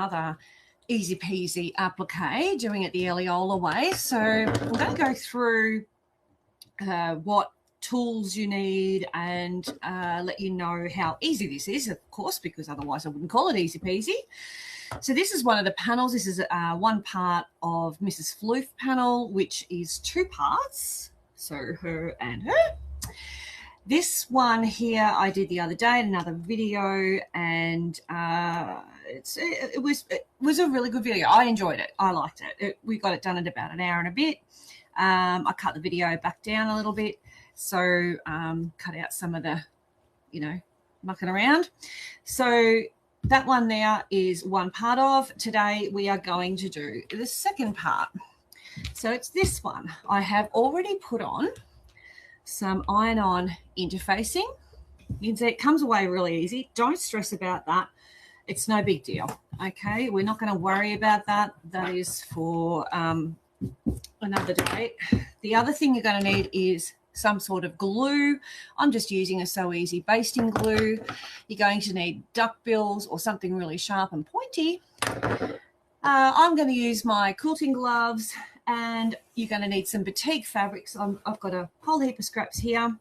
another easy peasy applique, doing it the Eli-olah way. So I'm going to go through what tools you need and let you know how easy this is, of course, because otherwise I wouldn't call it easy peasy. So this is one of the panels. This is one part of Mrs. Floof panel, which is 2 parts, so her and her. This one here I did the other day in another video, and it was a really good video. I enjoyed it. I liked it. We got it done in about an hour and a bit. I cut the video back down a little bit, so cut out some of the, mucking around. So that one there is one part of. Today we are going to do the second part. So it's this one. I have already put on some iron-on interfacing. You can see it comes away really easy. Don't stress about that. It's no big deal, okay? We're not going to worry about that. That is for another day. The other thing you're going to need is some sort of glue. I'm just using a So Easy basting glue. You're going to need Duckbills or something really sharp and pointy. I'm going to use my quilting gloves, and you're going to need some batik fabrics. I've got a whole heap of scraps here.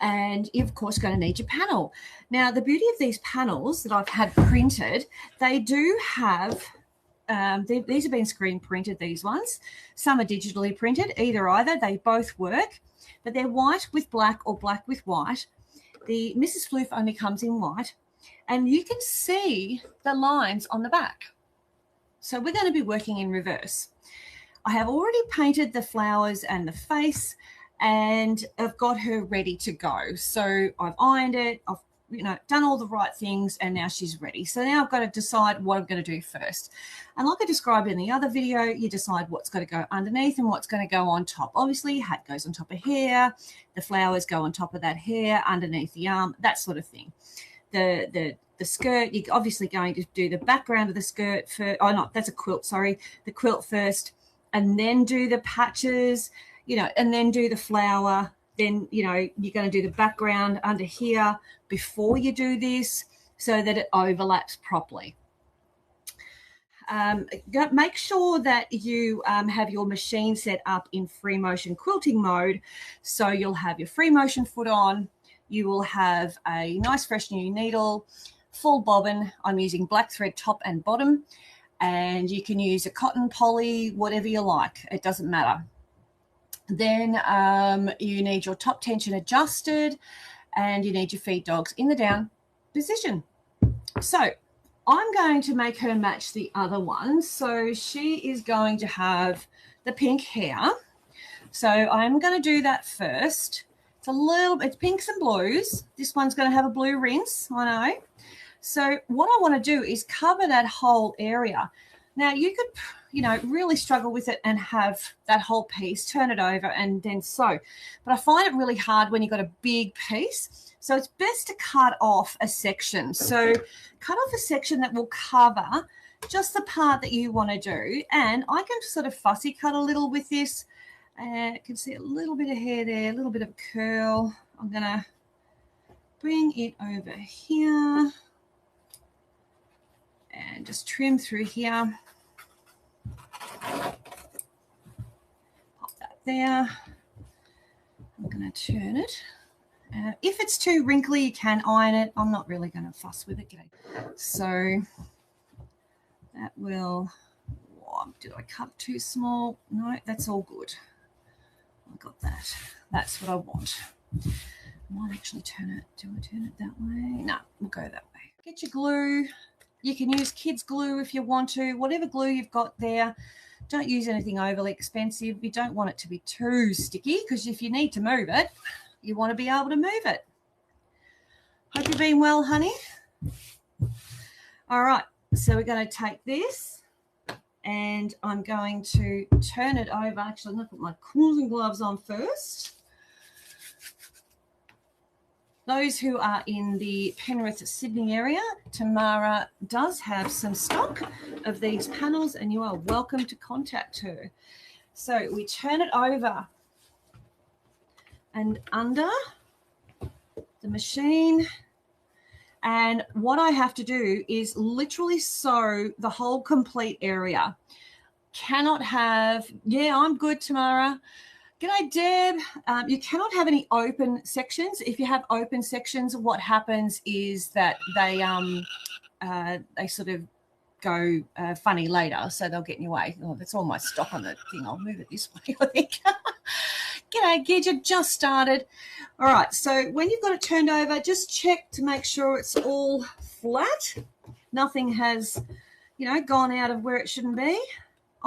And you're, of course, going to need your panel. Now, the beauty of these panels that I've had printed, they do have, these have been screen printed, these ones. Some are digitally printed, either. They both work, but they're white with black or black with white. The Mrs. Floof only comes in white, and you can see the lines on the back. So we're going to be working in reverse. I have already painted the flowers and the face, and I've got her ready to go. So I've ironed it, I've done all the right things, and now she's ready. So now I've got to decide what I'm going to do first. And like I described in the other video, you decide what's going to go underneath and what's going to go on top. Obviously, hat goes on top of hair, the flowers go on top of that hair, underneath the arm, that sort of thing. The skirt, you're obviously going to do the background of the skirt first. Oh, no, that's a quilt, sorry. The quilt first, and then do the patches, and then do the flower. Then, you're going to do the background under here before you do this so that it overlaps properly. Make sure that you have your machine set up in free motion quilting mode. So you'll have your free motion foot on. You will have a nice fresh new needle, full bobbin. I'm using black thread top and bottom, and you can use a cotton poly, whatever you like. It doesn't matter. Then you need your top tension adjusted, and you need your feed dogs in the down position. So I'm going to make her match the other one. So she is going to have the pink hair. So I'm going to do that first. It's pinks and blues. This one's going to have a blue rinse, I know. So what I want to do is cover that whole area. Now, you could, really struggle with it and have that whole piece, turn it over and then sew. But I find it really hard when you've got a big piece. So it's best to cut off a section. So cut off a section that will cover just the part that you want to do. And I can sort of fussy cut a little with this. You can see a little bit of hair there, a little bit of curl. I'm going to bring it over here and just trim through here. Pop that there. I'm going to turn it. If it's too wrinkly, you can iron it. I'm not really going to fuss with it. So that will, did I cut too small? No, that's all good. I got that. That's what I want. I might actually turn it. Do I turn it that way? No, we'll go that way. Get your glue. You can use kids' glue if you want to. Whatever glue you've got there. Don't use anything overly expensive. You don't want it to be too sticky, because if you need to move it, you want to be able to move it. Hope you've been well, honey. All right, so we're going to take this and I'm going to turn it over. Actually, I'm going to put my quilting gloves on first. Those who are in the Penrith, Sydney area, Tamara does have some stock of these panels and you are welcome to contact her. So we turn it over and under the machine, And what I have to do is literally sew the whole complete area. Cannot have, yeah, I'm good, Tamara. G'day, Deb. You cannot have any open sections. If you have open sections, what happens is that they sort of go funny later, so they'll get in your way. Oh, that's all my stock on the thing. I'll move it this way, I think. G'day, Gidget, just started. All right, so when you've got it turned over, just check to make sure it's all flat. Nothing has, gone out of where it shouldn't be.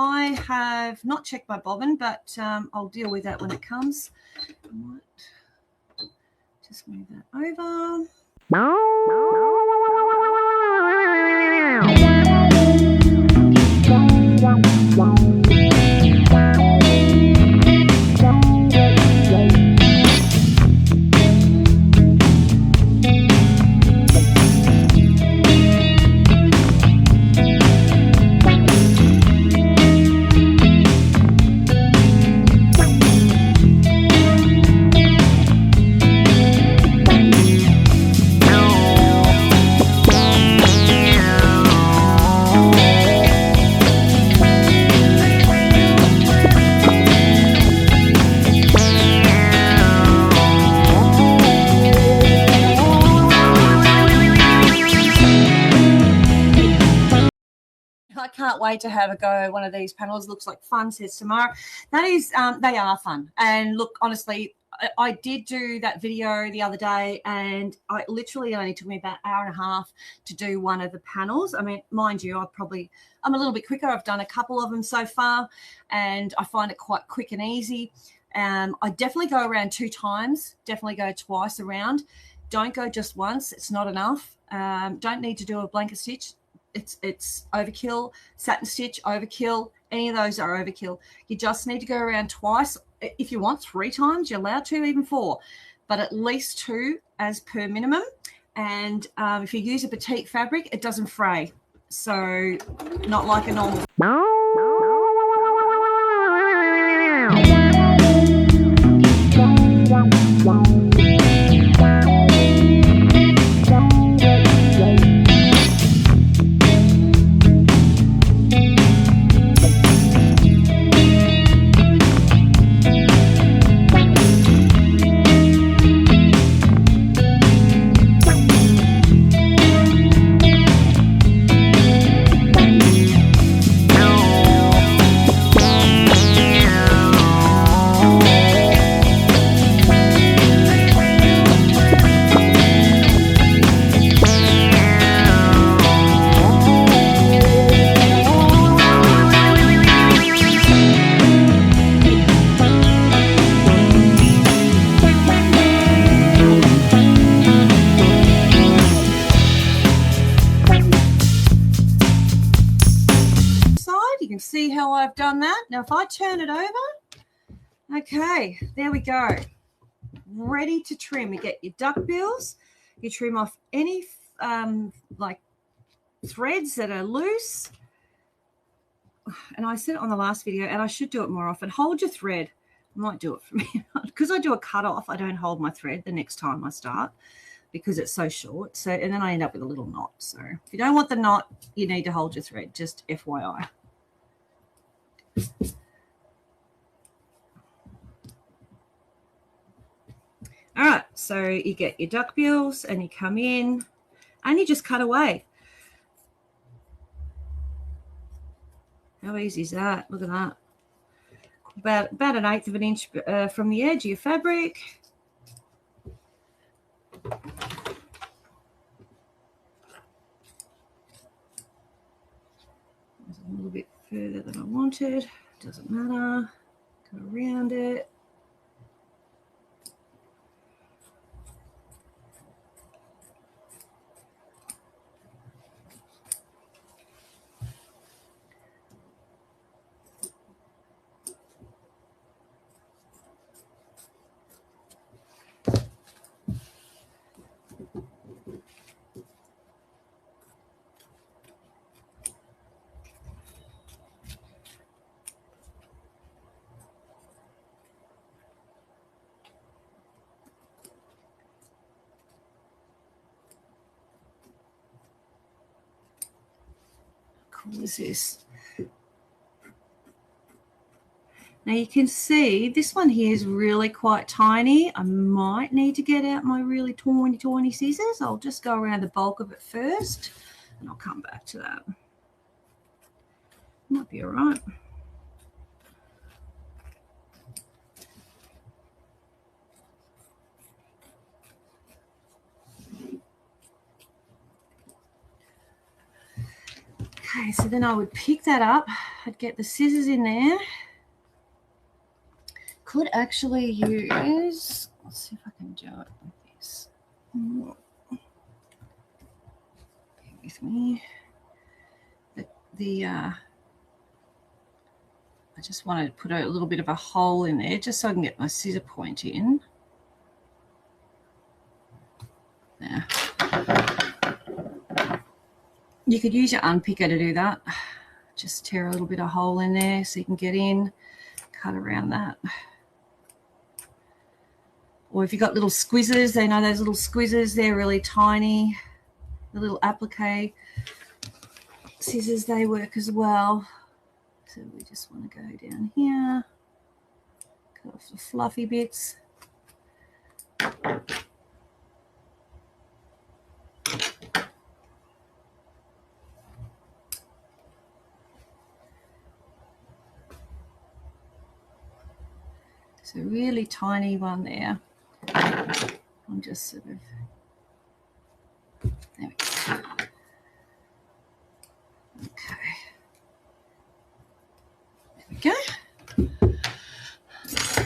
I have not checked my bobbin, but I'll deal with that when it comes. I might just move that over. I can't wait to have a go at one of these panels. Looks like fun, says Tamara. That is, they are fun. And look, honestly, I did do that video the other day, and I literally only took me about an hour and a half to do one of the panels. I mean, mind you, I'm a little bit quicker. I've done a couple of them so far, and I find it quite quick and easy. I definitely go around 2 times, definitely go twice around. Don't go just once. It's not enough. Don't need to do a blanket stitch. It's overkill. Satin stitch, overkill. Any of those are overkill. You just need to go around twice. If you want 3 times, you're allowed to, even 4, but at least 2 as per minimum. And if you use a batik fabric, it doesn't fray. So not like a normal. See how I've done that. Now if I turn it over, okay, there we go, ready to trim. You get your duckbills, you trim off any like threads that are loose. And I said it on the last video, and I should do it more often. Hold your thread. I might do it for me because I do a cut off. I don't hold my thread the next time I start because it's so short. So, and then I end up with a little knot. So if you don't want the knot, you need to hold your thread, just FYI. All right, so you get your duckbills and you come in and you just cut away. How easy is that? Look at that. About 1/8 of an inch from the edge of your fabric. There's a little bit further than I wanted. Doesn't matter. Go around it. cool is this? Now you can see this one here is really quite tiny. I might need to get out my really tiny scissors. I'll just go around the bulk of it first and I'll come back to that. Might be all right. Okay, so then I would pick that up. I'd get the scissors in there. Could actually use, let's see if I can do it with this. Bear with me. I just wanted to put a little bit of a hole in there just so I can get my scissor point in. There. You could use your unpicker to do that. Just tear a little bit of hole in there so you can get in, cut around that. Or if you've got little squizzers, they know those little squizzers, they're really tiny. The little applique scissors, they work as well. So we just want to go down here, cut off the fluffy bits. So really tiny one there. I'm just sort of, there we go. Okay. There we go.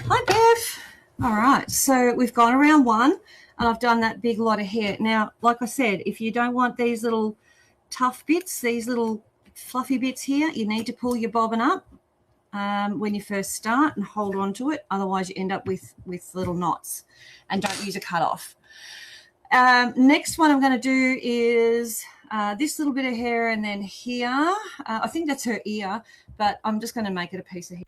Hi, Bev. All right, so we've gone around one and I've done that big lot of hair. Now, like I said, if you don't want these little tough bits, these little fluffy bits here, you need to pull your bobbin up when you first start and hold on to it. Otherwise, you end up with little knots. And don't use a cutoff. Next one I'm going to do is this little bit of hair, and then here. I think that's her ear, but I'm just going to make it a piece of hair.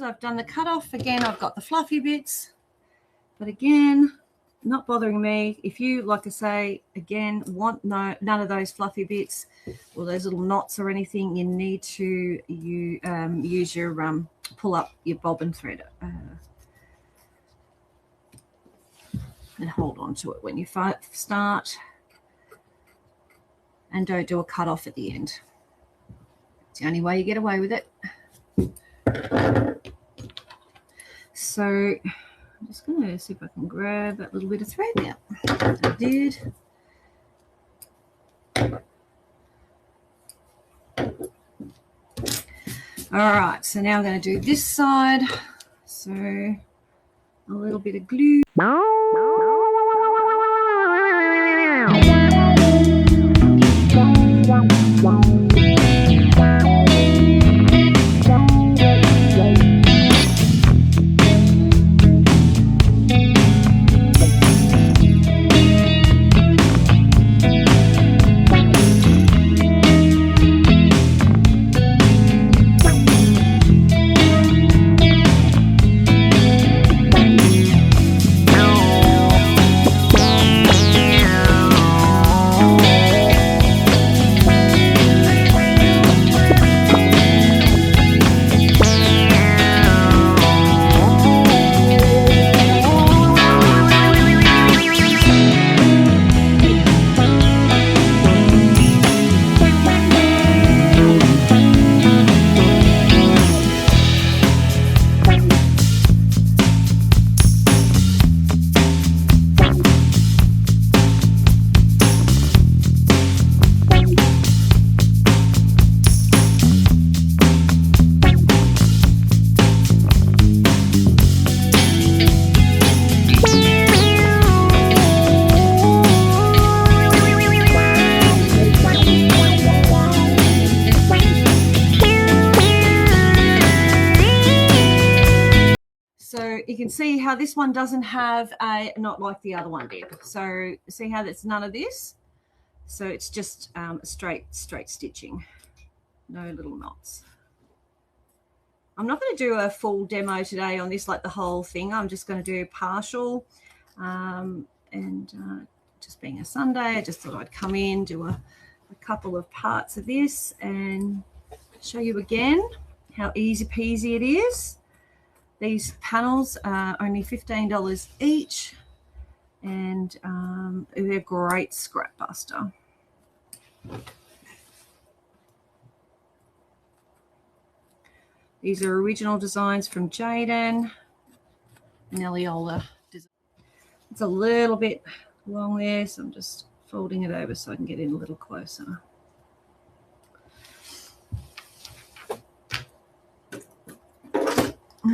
I've done the cutoff again. I've got the fluffy bits, but again, not bothering me. If you, like I say, again, want none of those fluffy bits or those little knots or anything, you need to use your pull up your bobbin thread and hold on to it when you start, and don't do a cutoff at the end. It's the only way you get away with it. So I'm just going to see if I can grab that little bit of thread. Yeah, I did. All right, so now I'm going to do this side. So a little bit of glue. you can see how this one doesn't have a, not like the other one did. So see how that's none of this? So it's just straight stitching, no little knots. I'm not going to do a full demo today on this, like the whole thing. I'm just going to do partial. Just being a Sunday, I just thought I'd come in, do a couple of parts of this and show you again how easy peasy it is. These panels are only $15 each, and they're a great scrap buster. These are original designs from Jaden and Eli-olah Designs. It's a little bit long there, so I'm just folding it over so I can get in a little closer.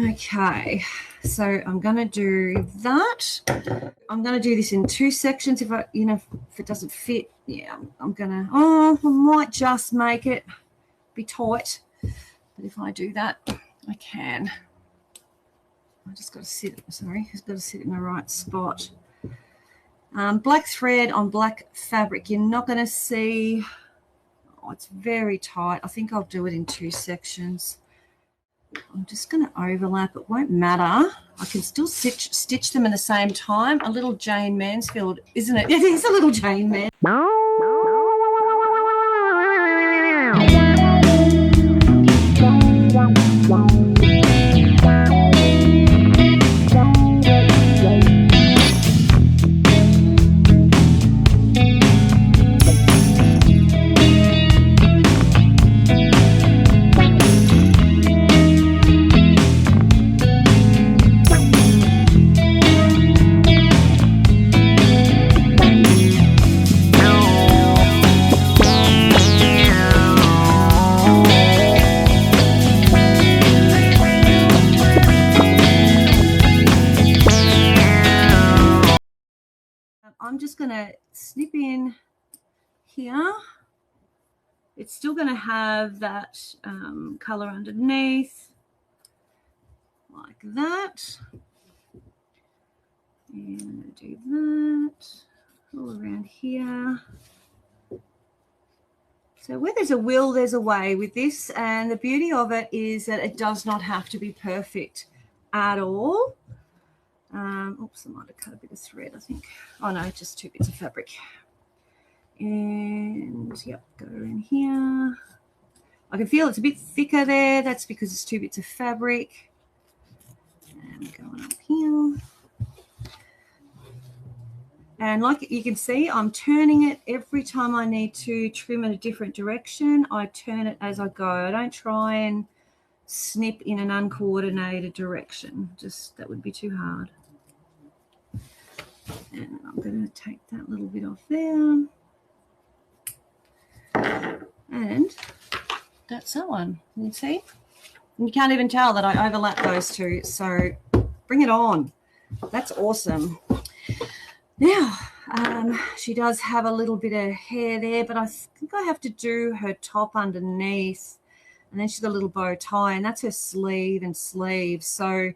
Okay, so I'm going to do that. I'm going to do this in 2 sections. If if it doesn't fit, yeah, I'm going to, I might just make it be tight. But if I do that, I can. I just got to sit, sorry, it's got to sit in the right spot. Black thread on black fabric. You're not going to see, it's very tight. I think I'll do it in 2 sections. I'm just going to overlap. It won't matter. I can still stitch them at the same time. A little Jane Mansfield, isn't it? It is a little Jane Mansfield. I'm just going to snip in here. It's still going to have that colour underneath, like that. And do that all around here. So where there's a will, there's a way with this. And the beauty of it is that it does not have to be perfect at all. Oops, I might have cut a bit of thread, I think. Oh, no, just 2 bits of fabric. And, yep, go in here. I can feel it's a bit thicker there. That's because it's 2 bits of fabric. And going up here. And like you can see, I'm turning it every time I need to trim in a different direction. I turn it as I go. I don't try and snip in an uncoordinated direction. Just, that would be too hard. And I'm going to take that little bit off there. And that's that one. You can see? And you can't even tell that I overlap those two. So bring it on. That's awesome. Now, she does have a little bit of hair there, but I think I have to do her top underneath. And then she's got a little bow tie, and that's her sleeve and sleeve. So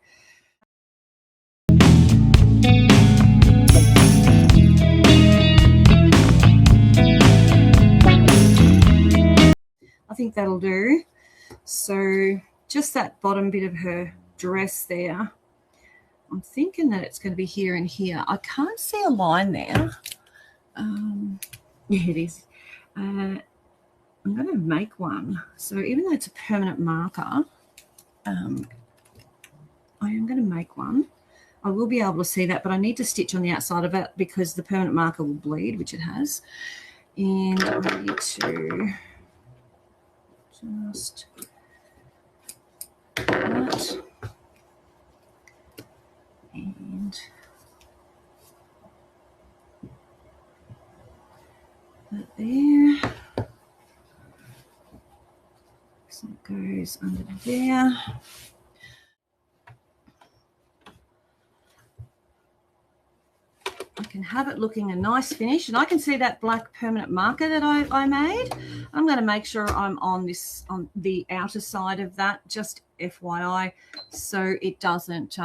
I think that'll do. So just that bottom bit of her dress there. I'm thinking that it's going to be here and here. I can't see a line there. Yeah, it is. I'm going to make one. So even though it's a permanent marker, I am going to make one. I will be able to see that, but I need to stitch on the outside of it because the permanent marker will bleed, which it has. And I need to just that. And that there. So it goes under there. I can have it looking a nice finish, and I can see that black permanent marker that I made. I'm going to make sure I'm on the outer side of that, just FYI, so it doesn't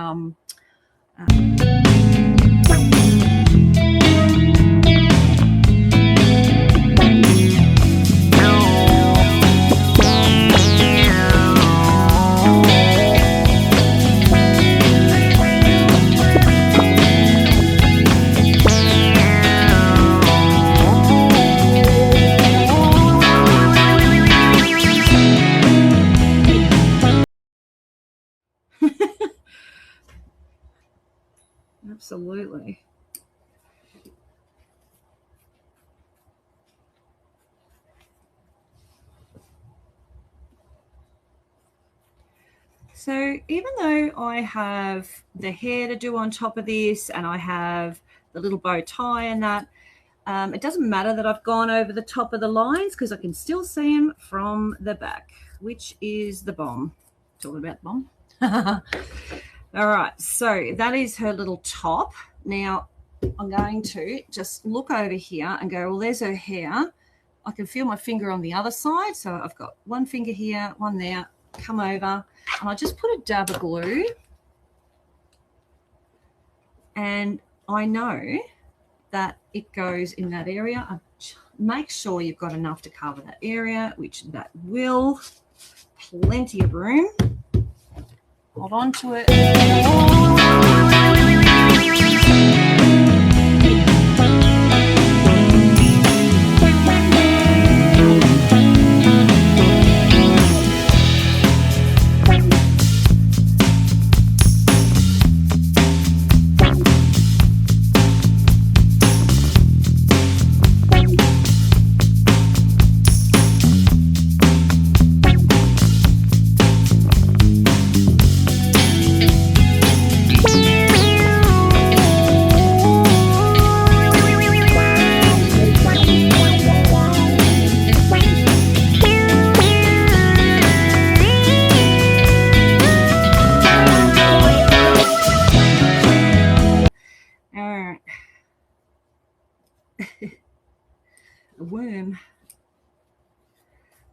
Absolutely. So even though I have the hair to do on top of this and I have the little bow tie and that, it doesn't matter that I've gone over the top of the lines because I can still see them from the back, which is the bomb. Talking about the bomb. All right, so that is her little top. Now I'm going to just look over here and go, well, there's her hair. I can feel my finger on the other side. So I've got one finger here, one there, come over, and I just put a dab of glue. And I know that it goes in that area. Make sure you've got enough to cover that area, which that will. Plenty of room. Hold on to it. A worm,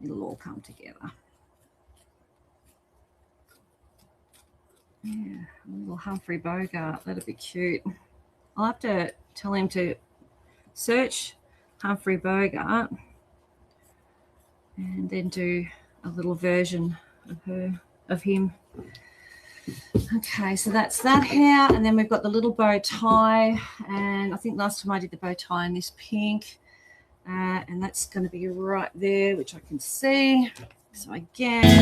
it'll all come together. Yeah, a little Humphrey Bogart, that'd be cute. I'll have to tell him to search Humphrey Bogart and then do a little version of him. Okay, so that's that hair, and then we've got the little bow tie, and I think last time I did the bow tie in this pink, and that's going to be right there, which I can see. So again,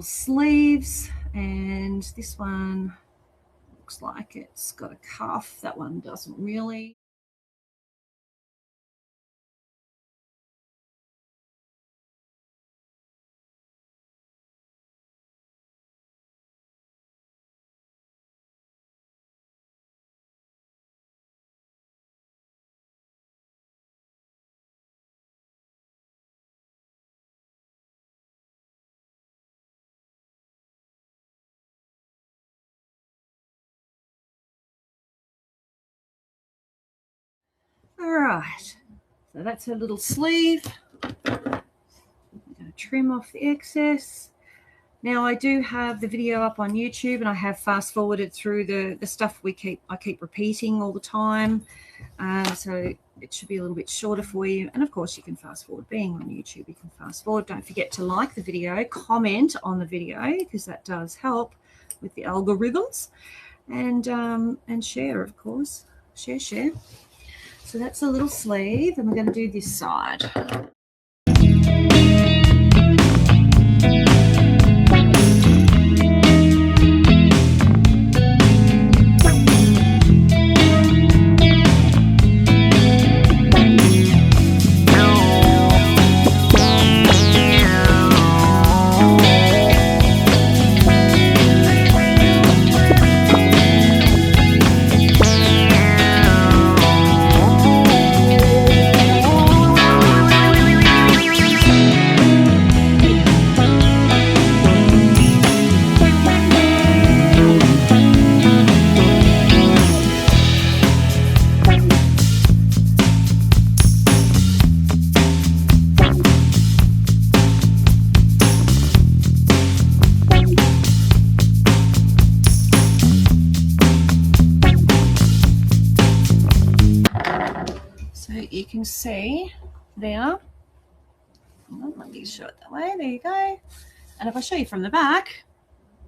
sleeves, and this one looks like it's got a cuff. That one doesn't really. All right, so that's her little sleeve. I'm going to trim off the excess. Now I do have the video up on YouTube, and I have fast forwarded through the stuff I keep repeating all the time, so it should be a little bit shorter for you. And of course you can fast forward. Being on YouTube, you can fast forward. Don't forget to like the video, comment on the video, because that does help with the algorithms, and share, of course. Share. So that's a little sleeve, and we're going to do this side. can see there. Let me show it that way. There you go. And if I show you from the back,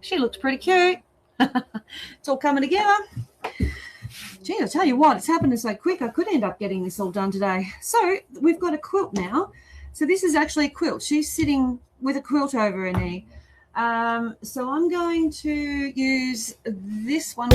she looks pretty cute. It's all coming together. Gee, I'll tell you what, it's happening so quick. I could end up getting this all done today. So we've got a quilt now. So this is actually a quilt. She's sitting with a quilt over her knee. So I'm going to use this one.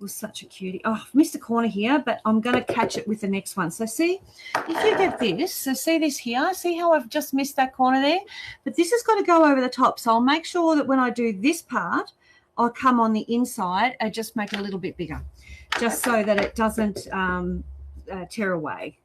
Such a cutie. Oh, I've missed a corner here, but I'm going to catch it with the next one. So see, if you get this, so see this here, see how I've just missed that corner there? But this has got to go over the top. So I'll make sure that when I do this part, I'll come on the inside and just make it a little bit bigger, just so that it doesn't tear away.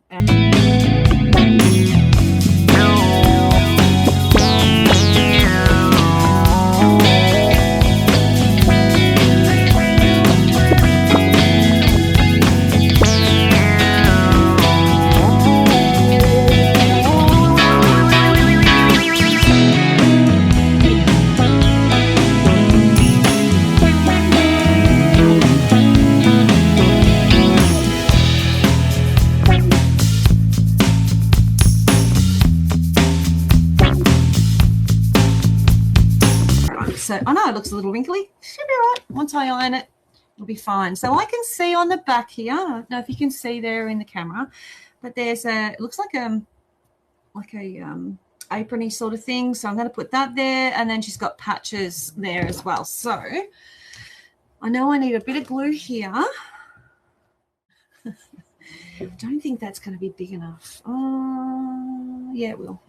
So I know it looks a little wrinkly. Should be right. Once I iron it, it'll be fine. So I can see on the back here, I don't know if you can see there in the camera, but there's it looks like a aprony sort of thing. So I'm going to put that there, and then she's got patches there as well. So I know I need a bit of glue here. I don't think that's going to be big enough. Yeah, it will.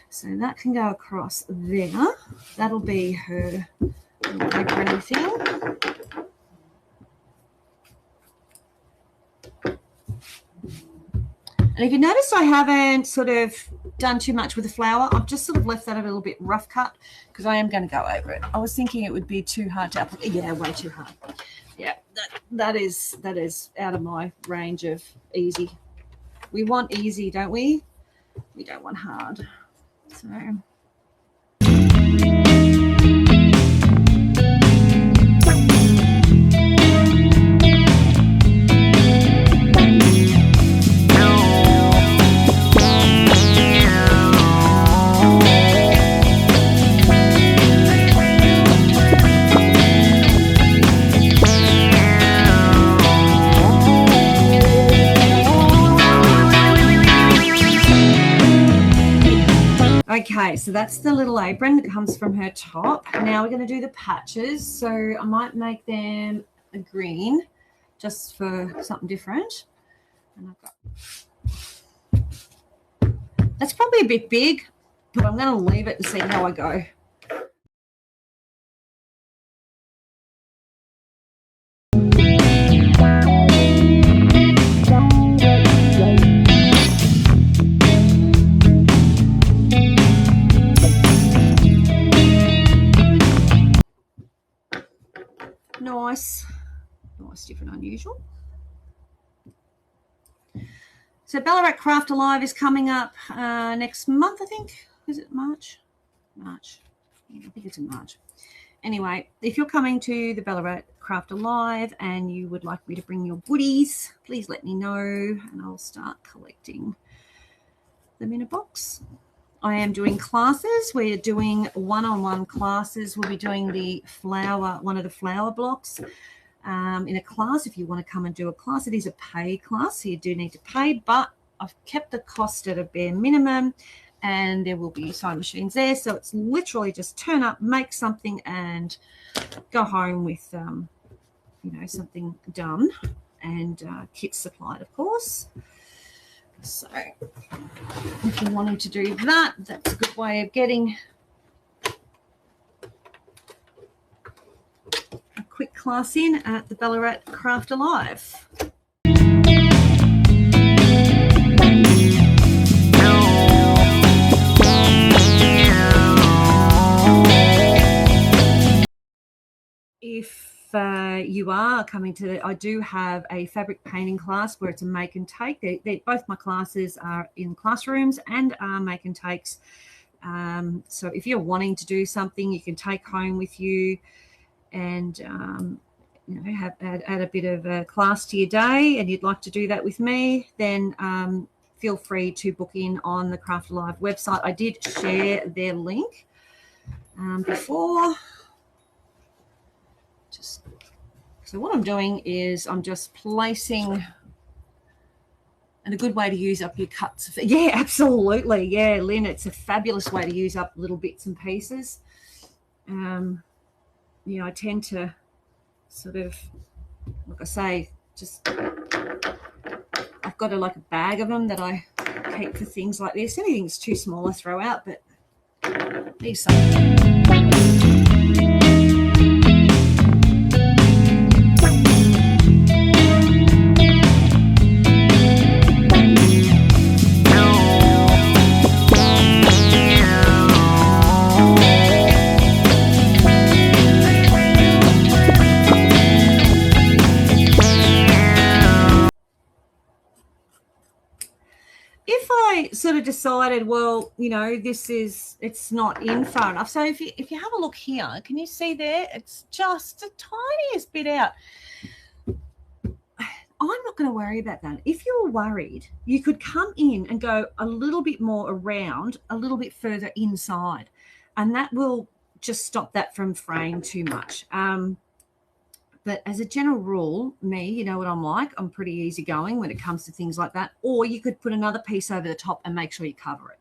So that can go across there. That'll be her aprony thing. And if you notice, I haven't sort of done too much with the flower. I've just sort of left that a little bit rough cut because I am going to go over it. I was thinking it would be too hard to apply. Yeah, way too hard. Yeah, that is out of my range of easy. We want easy, don't we? We don't want hard. So okay, so that's the little apron that comes from her top. Now we're going to do the patches. So I might make them a green just for something different. And I've got, that's probably a bit big, but I'm going to leave it and see how I go. Nice. That's different, unusual. So Ballarat Craft Alive is coming up next month, I think. Is it March? March. Yeah, I think it's in March. Anyway, if you're coming to the Ballarat Craft Alive and you would like me to bring your goodies, please let me know and I'll start collecting them in a box. I am doing classes. We're doing one-on-one classes. We'll be doing the flower, one of the flower blocks in a class. If you want to come and do a class, it is a paid class, so you do need to pay, but I've kept the cost at a bare minimum and there will be sewing machines there. So it's literally just turn up, make something and go home with, you know, something done and kits supplied, of course. So if you're wanting to do that, that's a good way of getting a quick class in at the Ballarat Craft Alive. If you are coming to, I do have a fabric painting class where it's a make and take. Both my classes are in classrooms and are make and takes. So if you're wanting to do something you can take home with you and you know, add a bit of a class to your day, and you'd like to do that with me, then feel free to book in on the Craft Alive website. I did share their link before. So what I'm doing is I'm just placing, and a good way to use up your cuts. Yeah, absolutely. Yeah, Lynn, it's a fabulous way to use up little bits and pieces. You know, I tend to sort of, like I say, just, I've got like a bag of them that I keep for things like this. Anything's too small I throw out, but these are. Sort of decided, well, you know, it's not in far enough. So if you have a look here, can you see there? It's just the tiniest bit out. I'm not going to worry about that. If you're worried, you could come in and go a little bit more around, a little bit further inside, and that will just stop that from fraying too much. But as a general rule, me, you know what I'm like, I'm pretty easygoing when it comes to things like that. Or you could put another piece over the top and make sure you cover it.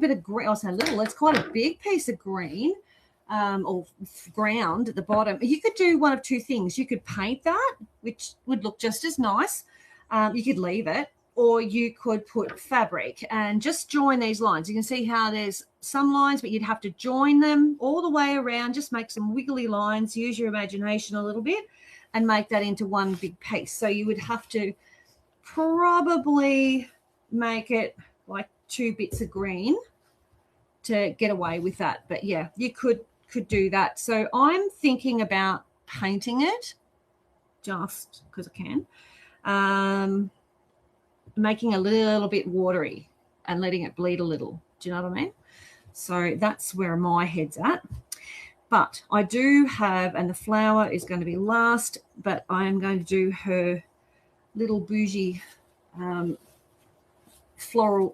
Bit of green, I'll say little, it's quite a big piece of green or ground at the bottom. You could do one of two things. You could paint that, which would look just as nice. You could leave it, or you could put fabric and just join these lines. You can see how there's some lines, but you'd have to join them all the way around. Just make some wiggly lines, use your imagination a little bit and make that into one big piece. So you would have to probably make it like 2 bits of green to get away with that. But yeah, you could do that. So I'm thinking about painting it just because I can, making a little bit watery and letting it bleed a little. Do you know what I mean? So that's where my head's at. But I do have, and the flower is going to be last, but I am going to do her little bougie floral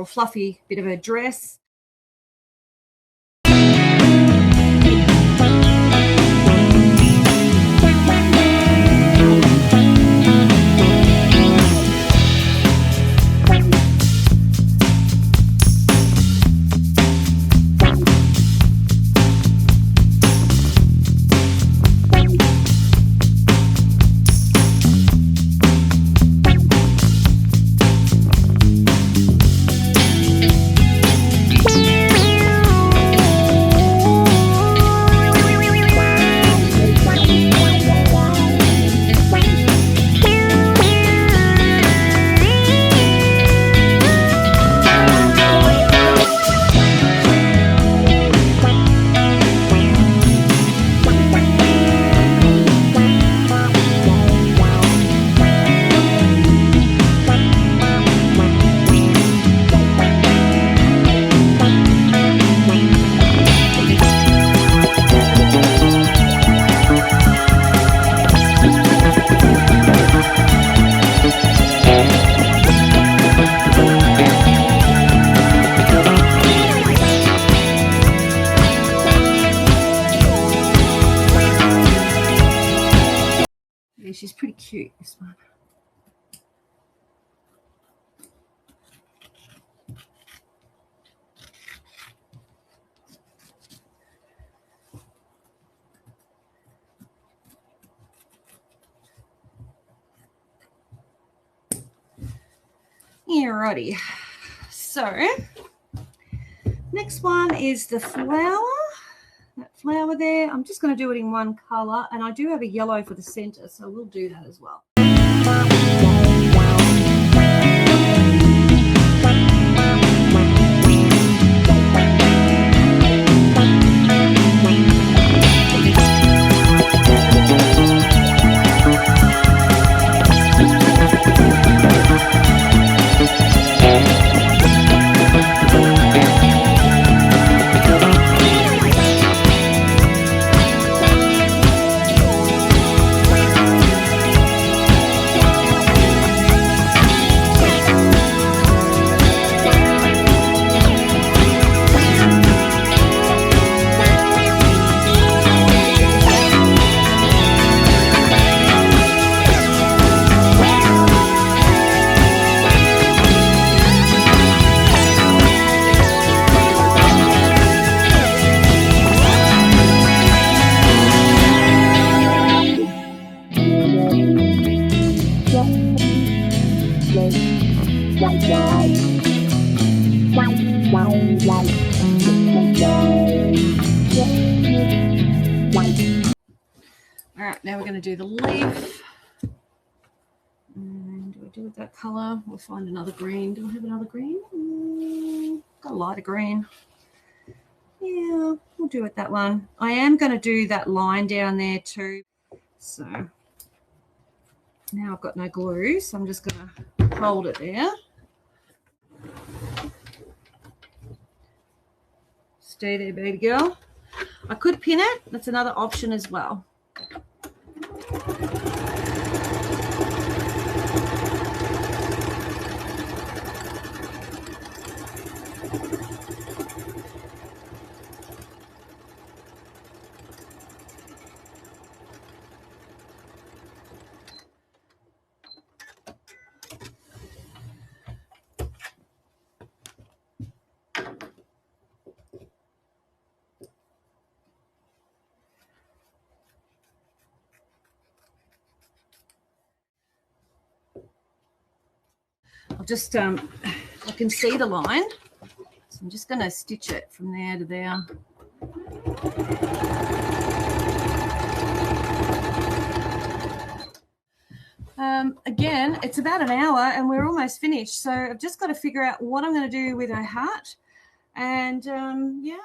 fluffy bit of a dress. she's pretty cute, this one. Alrighty, so next one is the flower. That flower there, I'm just going to do it in one color, and I do have a yellow for the center, so we'll do that as well. All right, now we're going to do the leaf. And do I do it that color? We'll find another green. Do I have another green? Got a lighter green. Yeah, we'll do it that one. I am going to do that line down there too. So now I've got no glue, so I'm just going to hold it there. Stay there, baby girl. I could pin it. That's another option as well. I'll just, I can see the line, so I'm just going to stitch it from there to there. Again, it's about an hour and we're almost finished, so I've just got to figure out what I'm going to do with her hat, and yeah.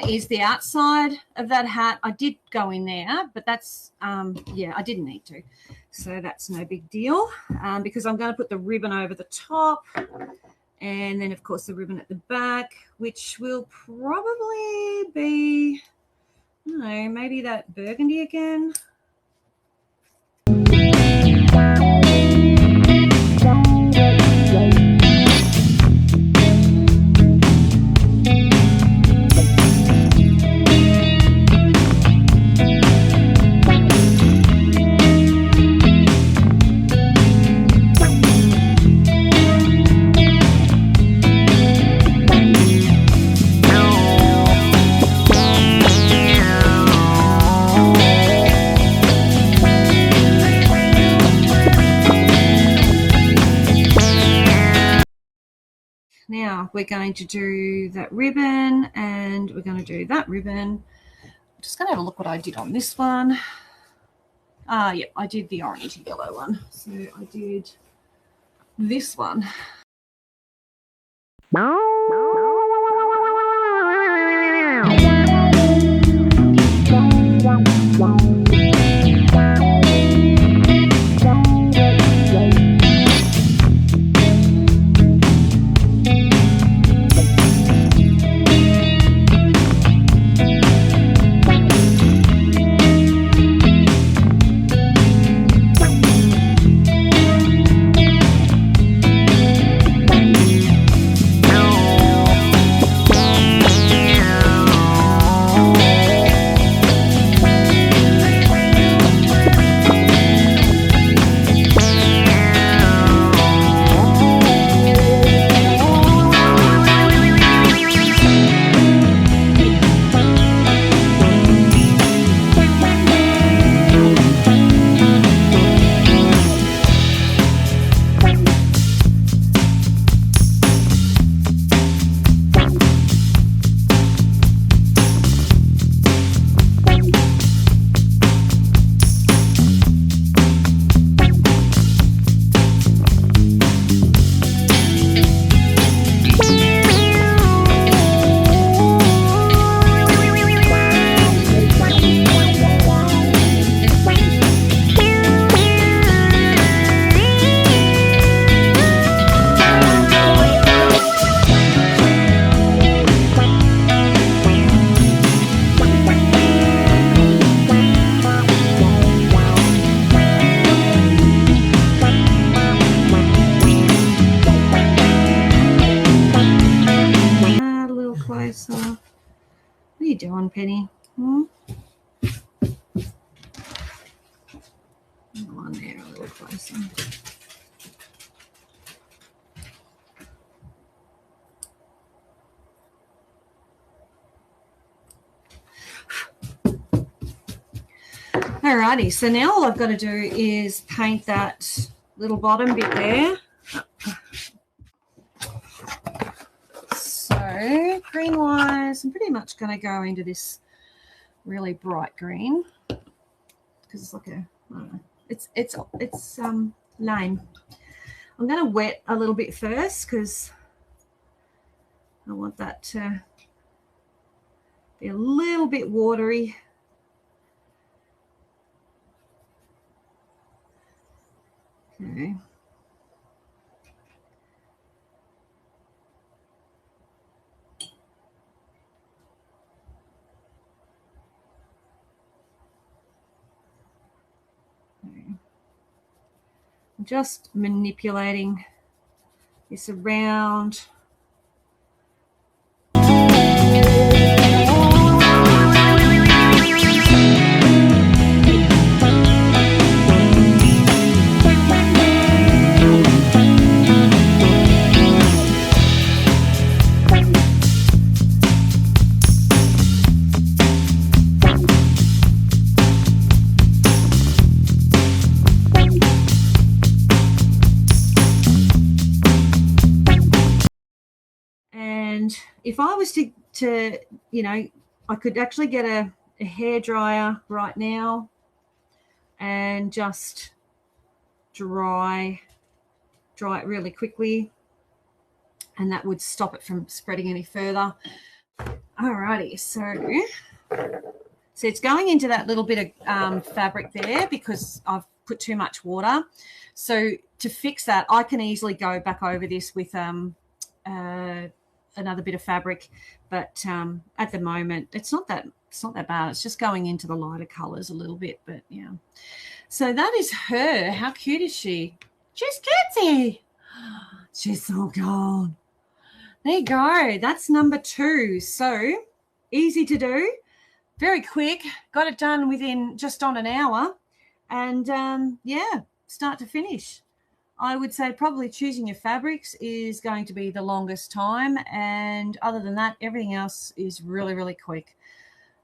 Is the outside of that hat. I did go in there, but that's yeah, I didn't need to, so that's no big deal, because I'm going to put the ribbon over the top, and then of course the ribbon at the back, which will probably be, I don't know, maybe that burgundy again. Now we're going to do that ribbon, and we're going to do that ribbon. I'm just going to have a look what I did on this one. Yep, I did the orange and yellow one. So I did this one. What are you doing, Penny? Come on there, a little closer. Alrighty, so now all I've got to do is paint that little bottom bit there. So green-wise, I'm pretty much going to go into this really bright green because it's like a, I don't know, it's lime. I'm going to wet a little bit first because I want that to be a little bit watery. Okay. I'm just manipulating this around. And if I was to you know, I could actually get a hairdryer right now and just dry it really quickly, and that would stop it from spreading any further. Alrighty, so it's going into that little bit of fabric there because I've put too much water. So to fix that, I can easily go back over this with another bit of fabric, but at the moment it's not that bad. It's just going into the lighter colors a little bit, but yeah. So that is her. How cute is she? She's cutesy. She's so cool. There you go. That's number 2. So easy to do, very quick. Got it done within just on an hour, and yeah, start to finish. I would say probably choosing your fabrics is going to be the longest time, and other than that, everything else is really, really quick.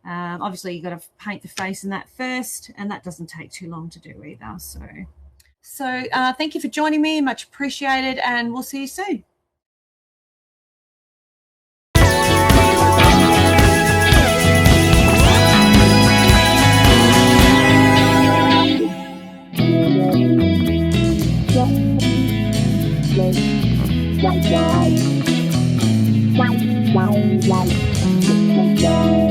Obviously, you've got to paint the face in that first, and that doesn't take too long to do either. So thank you for joining me. Much appreciated, and we'll see you soon. Wow.